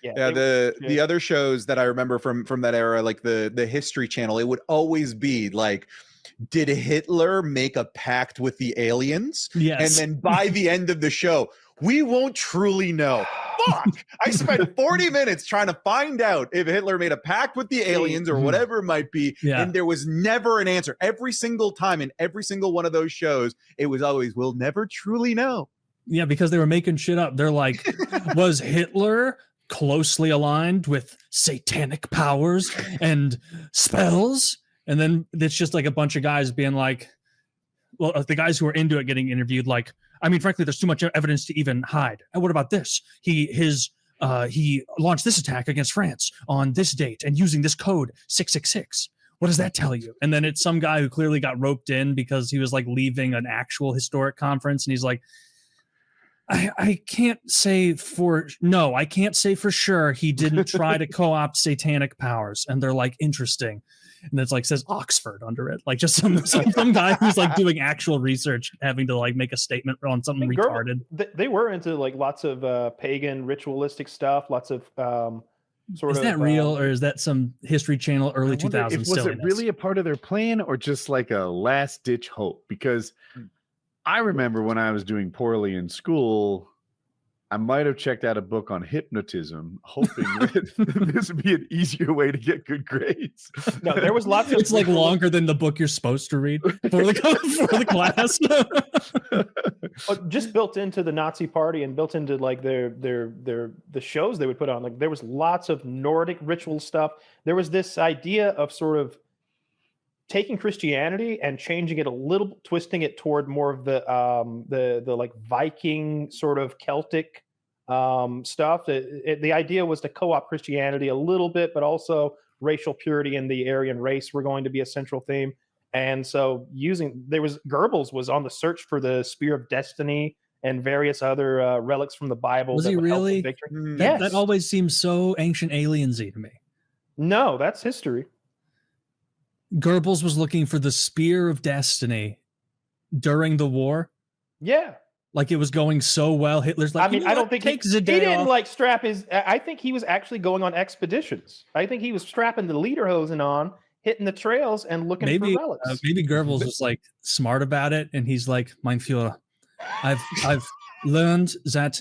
Yeah, the other shows that I remember from that era, like the History Channel, it would always be like, did Hitler make a pact with the aliens? Yes. And then by the end of the show, we won't truly know. Fuck! I spent 40 minutes trying to find out if Hitler made a pact with the aliens or whatever it might be, and there was never an answer. Every single time in every single one of those shows, it was always, we'll never truly know. Yeah, because they were making shit up. They're like, was Hitler closely aligned with satanic powers and spells? And then it's just like a bunch of guys being like, well, the guys who are into it getting interviewed, like, I mean, frankly, there's too much evidence to even hide. And what about this? He launched this attack against France on this date and using this code 666. What does that tell you? And then it's some guy who clearly got roped in because he was like leaving an actual historic conference, and he's like, I can't say for sure he didn't try to co-opt satanic powers. And they're like, interesting. And it's like says Oxford under it, like just some guy who's like doing actual research, having to like make a statement on something retarded. They were into like lots of pagan ritualistic stuff, lots of Is that real, or is that some History Channel early 2000s? Was it really a part of their plan, or just like a last ditch hope? Because I remember when I was doing poorly in school, I might have checked out a book on hypnotism, hoping that this would be an easier way to get good grades. No, there was lots of. It's like longer than the book you're supposed to read for the class. Just built into the Nazi Party and built into like the shows they would put on. Like there was lots of Nordic ritual stuff. There was this idea of sort of taking Christianity and changing it a little, twisting it toward more of the like Viking sort of Celtic stuff. The idea was to co-opt Christianity a little bit, but also racial purity and the Aryan race were going to be a central theme. And so Goebbels was on the search for the Spear of Destiny and various other relics from the Bible. Was he really? Yes. That always seems so Ancient Aliens-y to me. No, that's history. Goebbels was looking for the Spear of Destiny during the war. Yeah. Like it was going so well. Hitler's like, I mean, I don't think he didn't like strap his. I think he was actually going on expeditions. I think he was strapping the lederhosen on, hitting the trails and looking for relics. Maybe Goebbels was like smart about it. And he's like, Mein Führer, I've learned that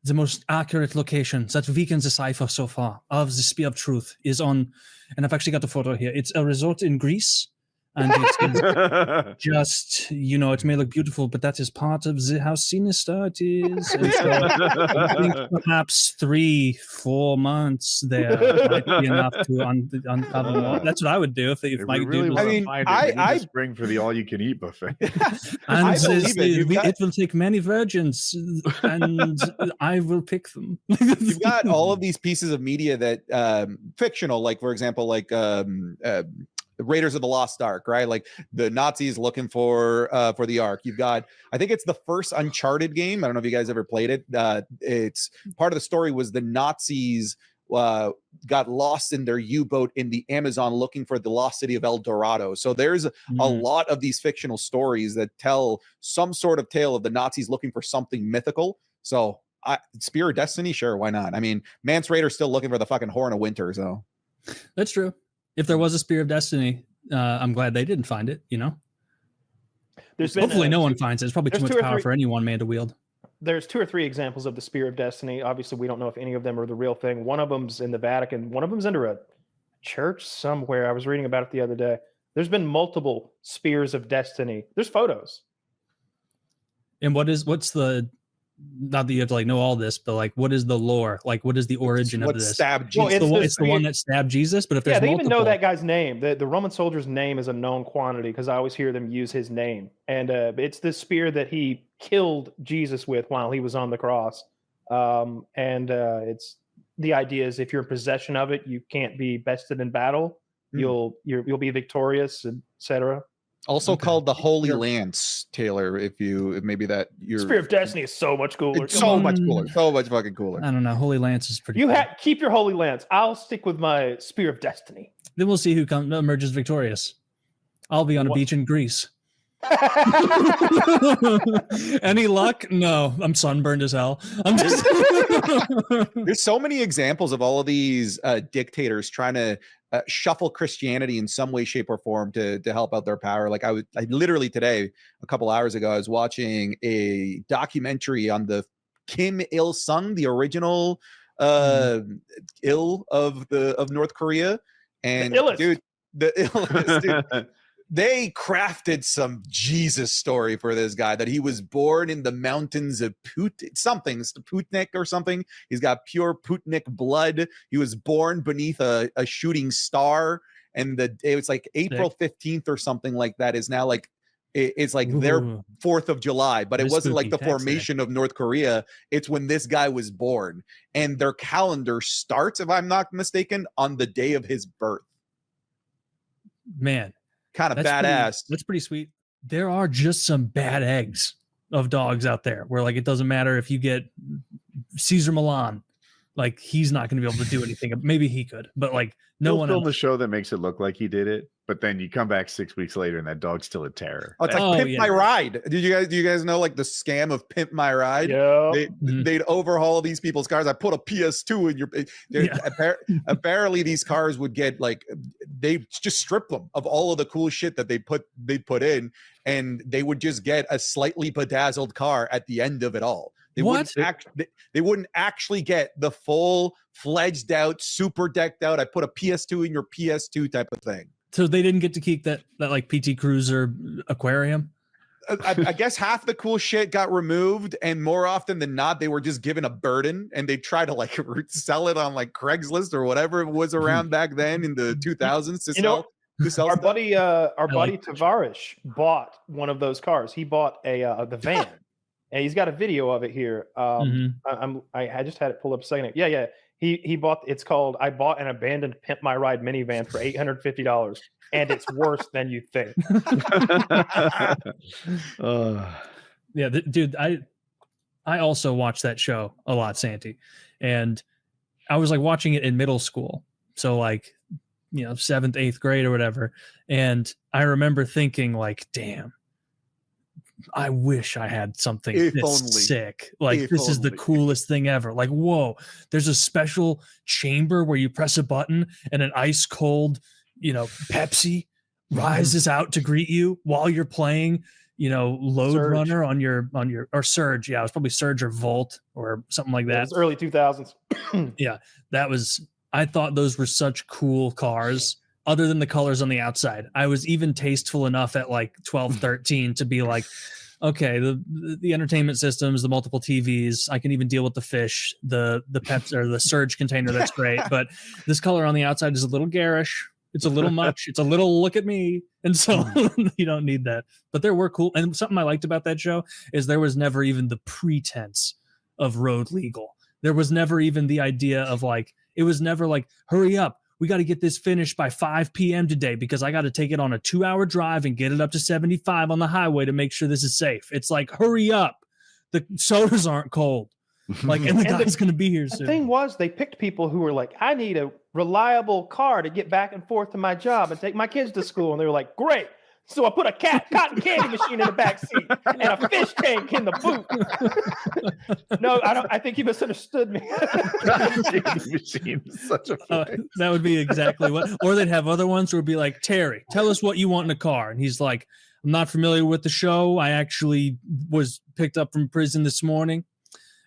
the most accurate location that we can decipher so far of the Spear of Truth is on, and I've actually got the photo here. It's a resort in Greece, and it's just, it may look beautiful, but that is part of how sinister it is. And so I think perhaps 3-4 months there might be enough to uncover more. That's what I would do if my really dude was. I spring for the all-you-can-eat buffet. And it will take many virgins, and I will pick them. You've got all of these pieces of media that fictional, like for example, like Raiders of the Lost Ark, right? Like the Nazis looking for the Ark. You've got, I think it's the first Uncharted game. I don't know if you guys ever played it. It's part of the story was the Nazis got lost in their U-boat in the Amazon looking for the lost city of El Dorado. So there's a lot of these fictional stories that tell some sort of tale of the Nazis looking for something mythical. So Spear of Destiny, sure, why not? I mean, Mance Raider's still looking for the fucking Horn of Winter, so. That's true. If there was a Spear of Destiny, I'm glad they didn't find it, Hopefully no one finds it. It's probably too much power for any one man to wield. There's 2 or 3 examples of the Spear of Destiny. Obviously, we don't know if any of them are the real thing. One of them's in the Vatican. One of them's under a church somewhere. I was reading about it the other day. There's been multiple Spears of Destiny. There's photos. And what's the... Not that you have to know all this, but what is the lore? Like, what is the origin of this? Stabbed Jesus. Well, it's the one that stabbed Jesus. But if there's they even know that guy's name. The Roman soldier's name is a known quantity because I always hear them use his name. And it's the spear that he killed Jesus with while he was on the cross. It's the idea is if you're in possession of it, you can't be bested in battle. You'll be victorious, etc. Also called the Holy Lance, Taylor. If maybe that your Spear of Destiny is so much cooler. It's so much cooler. So much fucking cooler. I don't know. Holy Lance is pretty. Keep your Holy Lance. I'll stick with my Spear of Destiny. Then we'll see who emerges victorious. I'll be on a beach in Greece. Any luck? No, I'm sunburned as hell. I'm just. There's so many examples of all of these dictators trying to shuffle Christianity in some way, shape, or form to help out their power. Like I literally today, a couple hours ago, I was watching a documentary on the Kim Il Sung, the original ill of North Korea, and dude, the illest, dude. They crafted some Jesus story for this guy, that he was born in the mountains of Sputnik or something. He's got pure Sputnik blood. He was born beneath a shooting star, and it was like April 15th or something like that is now like it's like their 4th of July, but it wasn't like the formation of North Korea. It's when this guy was born, and their calendar starts, if I'm not mistaken, on the day of his birth. Man. Kind of badass. That's pretty sweet. There are just some bad eggs of dogs out there where like it doesn't matter if you get Caesar Milan, like he's not going to be able to do anything. Maybe he could, but like no one film the show that makes it look like he did it, but then you come back 6 weeks later and that dog's still a terror. Oh, it's like Pimp My Ride. Do you guys know like the scam of Pimp My Ride? Yeah. They'd overhaul these people's cars. I put a PS2 in your. Apparently, these cars would get like they just strip them of all of the cool shit that they put in, and they would just get a slightly bedazzled car at the end of it all. They wouldn't actually get the full fledged out, super decked out. I put a PS2 in your PS2 type of thing. So they didn't get to keep that like PT Cruiser aquarium. I guess half the cool shit got removed, and more often than not, they were just given a burden, and they try to like sell it on like Craigslist or whatever it was around back then in the 2000s to sell. Our buddy Tavares bought one of those cars. He bought the van, and he's got a video of it here. I just had it pulled up a second ago. Yeah. He bought. It's called "I Bought an Abandoned Pimp My Ride minivan for $850." And it's worse than you think. Yeah, dude, I also watched that show a lot, Santi, and I was like watching it in middle school, so like 7th, 8th grade or whatever, and I remember thinking like, damn, I wish I had something this sick. Like this is the coolest thing ever. Like, whoa, there's a special chamber where you press a button and an ice cold Pepsi rises out to greet you while you're playing, Load Surge. Runner on your or Surge. Yeah, it was probably Surge or Volt or something like that. It was early 2000s. Yeah, I thought those were such cool cars, other than the colors on the outside. I was even tasteful enough at like 12, 13 to be like, okay, the entertainment systems, the multiple TVs, I can even deal with the fish, the Pepsi or the Surge container. That's great. But this color on the outside is a little garish. It's a little much. It's a little look at me. And so you don't need that. But there were cool. And something I liked about that show is there was never even the pretense of road legal. There was never even the idea of like, it was never like, hurry up. We got to get this finished by 5 p.m. today because I got to take it on a 2-hour drive and get it up to 75 on the highway to make sure this is safe. It's like, hurry up. The sodas aren't cold. Like, and the guy's going to be here soon. The thing was, they picked people who were like, I need a reliable car to get back and forth to my job and take my kids to school. And they were like, great. So I put a cotton candy machine in the back seat and a fish tank in the boot. No, I think you misunderstood me. Cotton candy machine is such a that would be exactly what. Or they'd have other ones who would be like, Terry, tell us what you want in a car. And he's like, I'm not familiar with the show. I actually was picked up from prison this morning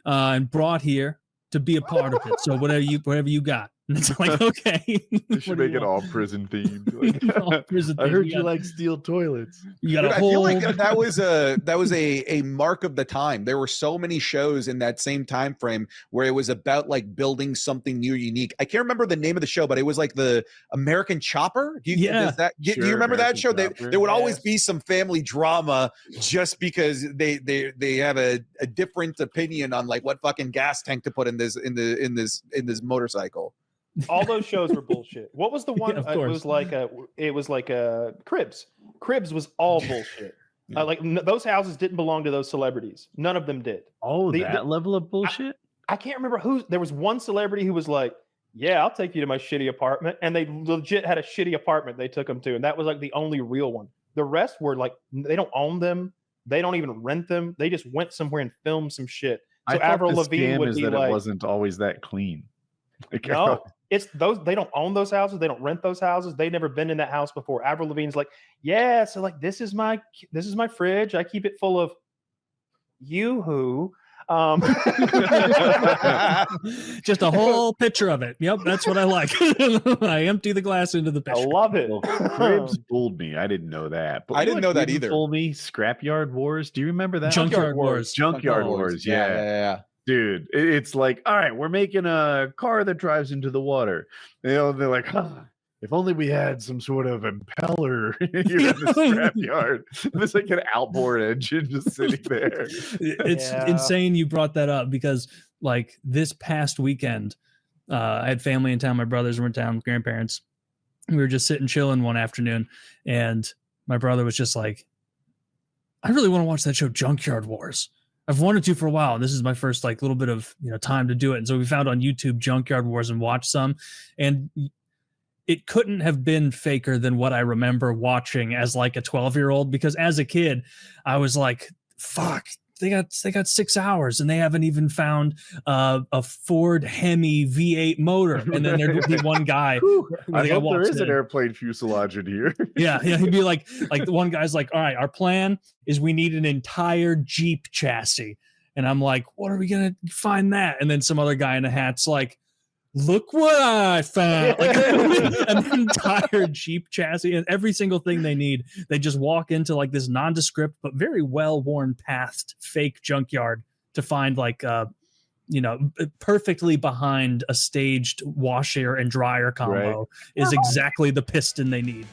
and brought here to be a part of it. So whatever you got. And it's like, okay. You should make it all prison themed. Like, I heard you like steel toilets. You got I feel like that was a mark of the time. There were so many shows in that same time frame where it was about like building something new, unique. I can't remember the name of the show, but it was like the American Chopper. Do you remember that show? There would always be some family drama just because they have a different opinion on like what fucking gas tank to put in this motorcycle. All those shows were bullshit. What was the one? It was like a Cribs. Cribs was all bullshit. Those houses didn't belong to those celebrities. None of them did. Oh, that level of bullshit. I can't remember who. There was one celebrity who was like, "Yeah, I'll take you to my shitty apartment," and they legit had a shitty apartment they took him to, and that was like the only real one. The rest were like, they don't own them. They don't even rent them. They just went somewhere and filmed some shit I So thought Avril the Lavigne scam would is be that like, it wasn't always that clean. Like, no, it's those. They don't own those houses. They don't rent those houses. They've never been in that house before. Avril Lavigne's like, yeah. So like, this is my fridge. I keep it full of Yoo-hoo. Just a whole picture of it. Yep, that's what I like. I empty the glass into the I picture. love it. Well, Cribs fooled me. I didn't know that. But I didn't what know that didn't either. Fool me. Scrapyard Wars. Do you remember that? Junkyard Wars. Junkyard Wars. Yeah. Dude, it's like, all right, we're making a car that drives into the water. They're like, if only we had some sort of impeller in the scrapyard. There's like an outboard engine just sitting there. It's insane you brought that up because like this past weekend, I had family in town. My brothers were in town, grandparents. We were just sitting chilling one afternoon, and my brother was just like, I really want to watch that show Junkyard Wars. I've wanted to for a while. And this is my first like little bit of time to do it. And so we found on YouTube Junkyard Wars and watched some, and it couldn't have been faker than what I remember watching as like a 12-year-old, because as a kid, I was like, fuck, they got 6 hours and they haven't even found a Ford Hemi V8 motor. And then there'd be one guy. I hope there is an airplane fuselage in here. Yeah. He'd be like the one guy's like, all right, our plan is we need an entire Jeep chassis. And I'm like, what are we going to find that? And then some other guy in a hat's like, look what I found. Like an entire Jeep chassis and every single thing they need. They just walk into like this nondescript but very well-worn pathed fake junkyard to find like perfectly behind a staged washer and dryer combo is exactly the piston they need.